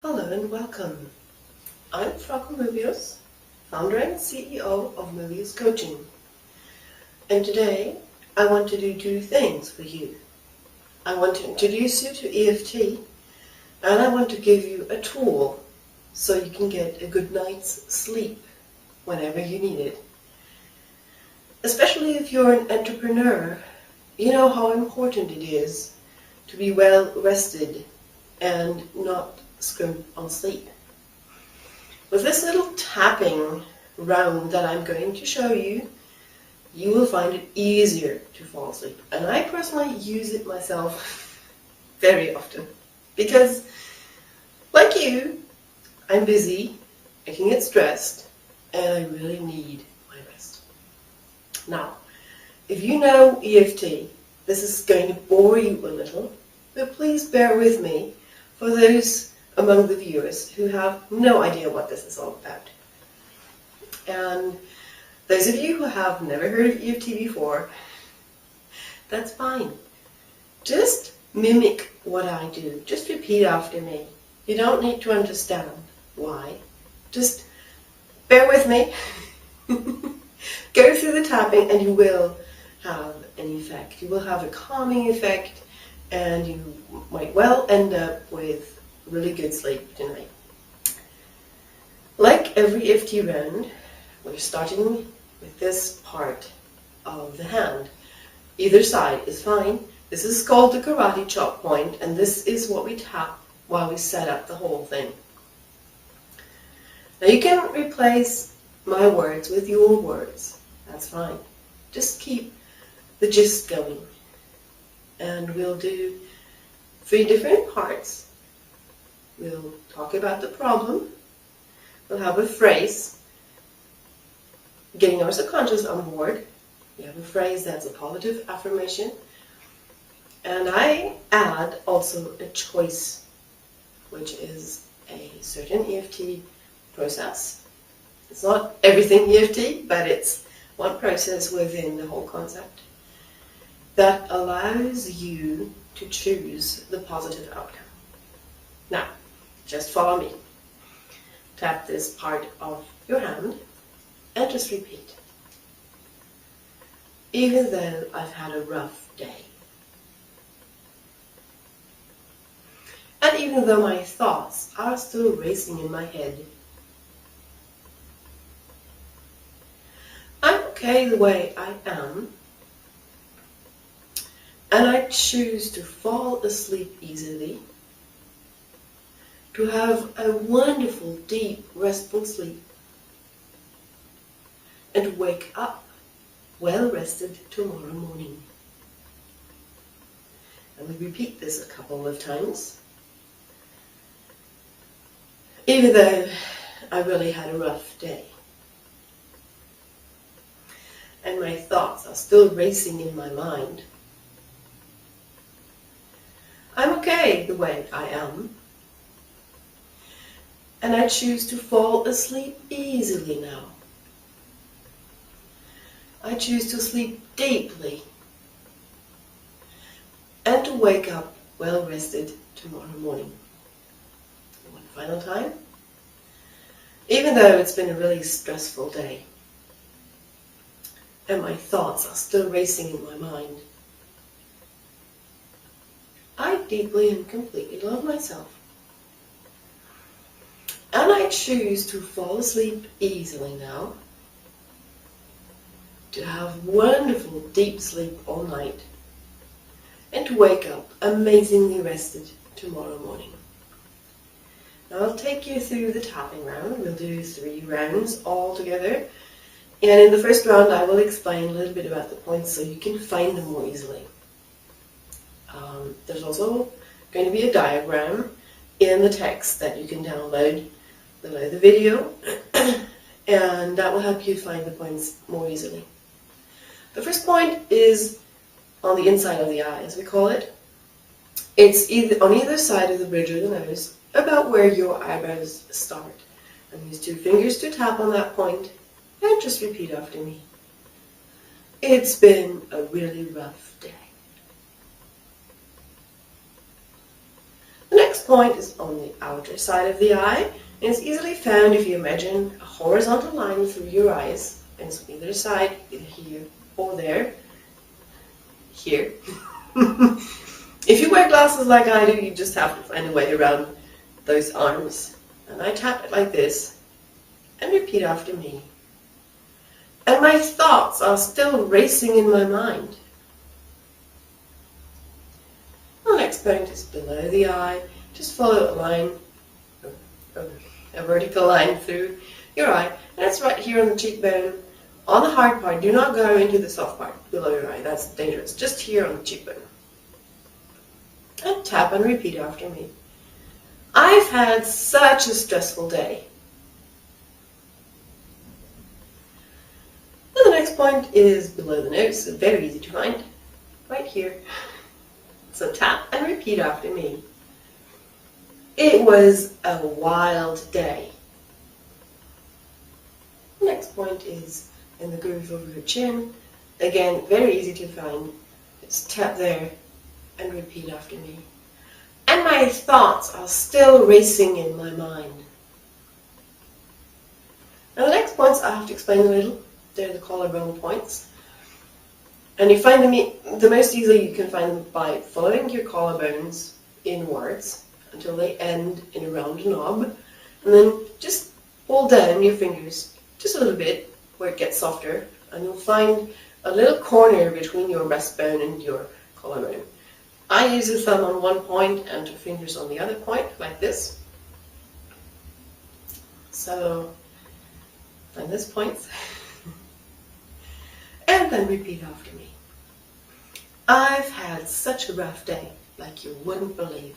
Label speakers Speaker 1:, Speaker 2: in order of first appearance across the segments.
Speaker 1: Hello and welcome. I'm Franco Mobius, founder and CEO of Mobius Coaching. And today I want to do two things for you. I want to introduce you to EFT and I want to give you a tool so you can get a good night's sleep whenever you need it. Especially if you're an entrepreneur, you know how important it is to be well rested and not scrimp on sleep. With this little tapping round that I'm going to show you, you will find it easier to fall asleep. And I personally use it myself very often because, like you, I'm busy, I can get stressed, and I really need my rest. Now, if you know EFT, this is going to bore you a little, but please bear with me for those among the viewers who have no idea what this is all about. And those of you who have never heard of EFT before, that's fine. Just mimic what I do. Just repeat after me. You don't need to understand why. Just bear with me. Go through the tapping and you will have an effect. You will have a calming effect and you might well end up with really good sleep tonight. Like every EFT round, we're starting with this part of the hand. Either side is fine. This is called the karate chop point, and this is what we tap while we set up the whole thing. Now you can replace my words with your words. That's fine. Just keep the gist going. And we'll do 3 different parts. We'll talk about the problem. We'll have a phrase, getting our subconscious on board. We have a phrase that's a positive affirmation. And I add also a choice, which is a certain EFT process. It's not everything EFT, but it's one process within the whole concept that allows you to choose the positive outcome. Now, just follow me. Tap this part of your hand and just repeat. Even though I've had a rough day. And even though my thoughts are still racing in my head. I'm okay the way I am. And I choose to fall asleep easily. To have a wonderful, deep, restful sleep. And wake up well rested tomorrow morning. And we repeat this a couple of times. Even though I really had a rough day. And my thoughts are still racing in my mind. I'm okay the way I am. And I choose to fall asleep easily now. I choose to sleep deeply and to wake up well rested tomorrow morning. One final time. Even though it's been a really stressful day and my thoughts are still racing in my mind, I deeply and completely love myself. And I choose to fall asleep easily now, to have wonderful deep sleep all night, and to wake up amazingly rested tomorrow morning. Now I'll take you through the tapping round. We'll do 3 rounds all together. And in the first round I will explain a little bit about the points so you can find them more easily. There's also going to be a diagram in the text that you can download below the video, and that will help you find the points more easily. The first point is on the inside of the eye, as we call it. It's either on either side of the bridge of the nose, about where your eyebrows start. And use 2 fingers to tap on that point, and just repeat after me. It's been a really rough day. next point is on the outer side of the eye, and it's easily found if you imagine a horizontal line through your eyes, and it's on either side, either here or there. Here. If you wear glasses like I do, you just have to find a way around those arms. And I tap it like this, and repeat after me. And my thoughts are still racing in my mind. The next point is below the eye. Just follow a line, a vertical line through your eye. And it's right here on the cheekbone. On the hard part, do not go into the soft part below your eye. That's dangerous. Just here on the cheekbone. And tap and repeat after me. I've had such a stressful day. And the next point is below the nose. So very easy to find. Right here. So tap and repeat after me. It was a wild day. The next point is in the groove over your chin. Again, very easy to find. Just tap there and repeat after me. And my thoughts are still racing in my mind. Now the next points I have to explain a little. They're the collarbone points. And you find them, the most easily you can find them by following your collarbones inwards until they end in a round knob. And then just pull down your fingers just a little bit where it gets softer. And you'll find a little corner between your breastbone and your collarbone. I use the thumb on one point and 2 fingers on the other point, like this. So, find this point. And then repeat after me. I've had such a rough day, like you wouldn't believe.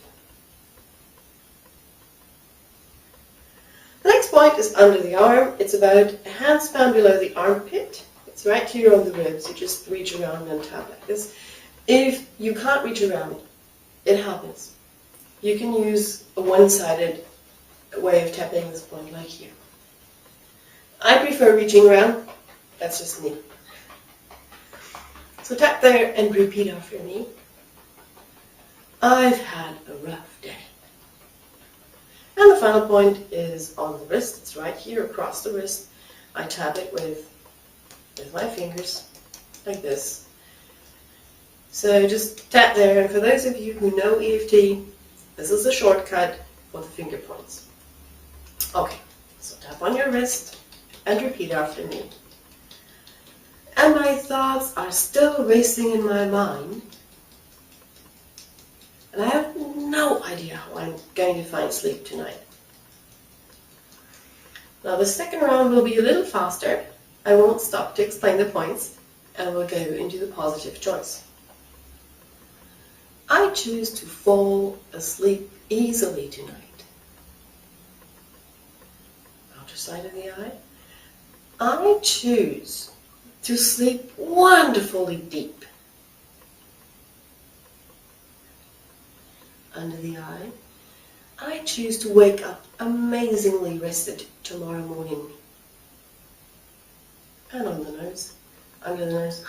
Speaker 1: The next point is under the arm. It's about a handspan below the armpit. It's right here on the ribs. You just reach around and tap like this. If you can't reach around, it happens. You can use a one-sided way of tapping this point, like here. I prefer reaching around. That's just me. So tap there and repeat after me. I've had a rough day. And the final point is on the wrist. It's right here across the wrist. I tap it with my fingers, like this. So just tap there, and for those of you who know EFT, this is a shortcut for the finger points. Okay, so tap on your wrist and repeat after me. And my thoughts are still racing in my mind, and I have no idea how I'm going to find sleep tonight. Now the second round will be a little faster. I won't stop to explain the points, and we'll go into the positive choice. I choose to fall asleep easily tonight. Outer side of the eye. I choose to sleep wonderfully deep. Under the eye. I choose to wake up amazingly rested tomorrow morning. And on the nose. Under the nose.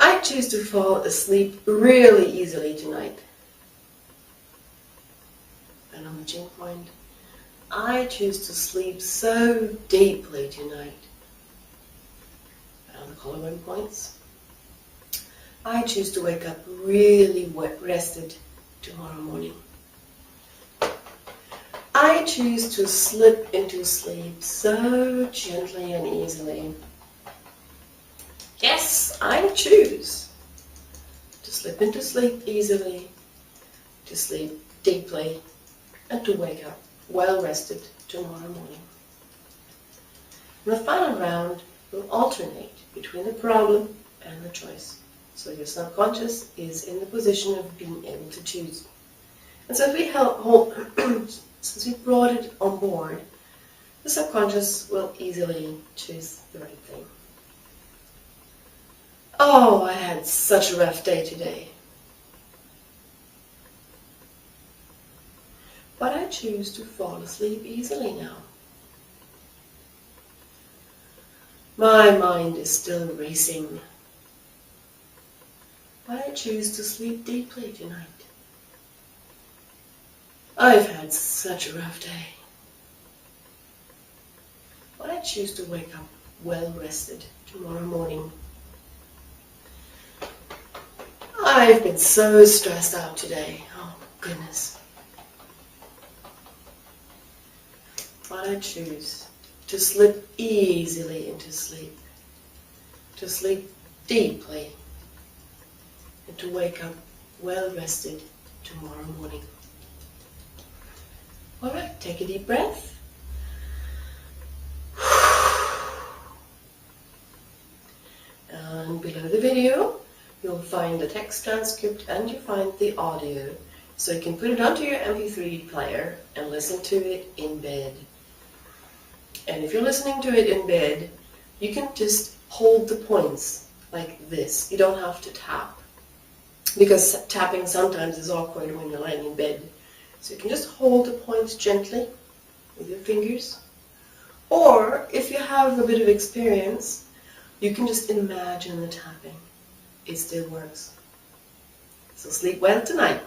Speaker 1: I choose to fall asleep really easily tonight. And on the chin point, I choose to sleep so deeply tonight. And on the collarbone points, I choose to wake up really rested tomorrow morning. I choose to slip into sleep so gently and easily. Yes, I choose to slip into sleep easily, to sleep deeply, and to wake up well rested tomorrow morning. In the final round, we'll alternate between the problem and the choice. So your subconscious is in the position of being able to choose. And so if since we brought it on board, the subconscious will easily choose the right thing. Oh, I had such a rough day today. But I choose to fall asleep easily now. My mind is still racing. But I choose to sleep deeply tonight. I've had such a rough day. But I choose to wake up well rested tomorrow morning. I've been so stressed out today. Oh, goodness. But I choose to slip easily into sleep, to sleep deeply, and to wake up well rested tomorrow morning. All right, take a deep breath. And below the video, you'll find the text transcript and you'll find the audio, so you can put it onto your MP3 player and listen to it in bed. And if you're listening to it in bed, you can just hold the points like this. You don't have to tap, because tapping sometimes is awkward when you're laying in bed. So you can just hold the points gently with your fingers. Or if you have a bit of experience, you can just imagine the tapping. It still works. So sleep well tonight.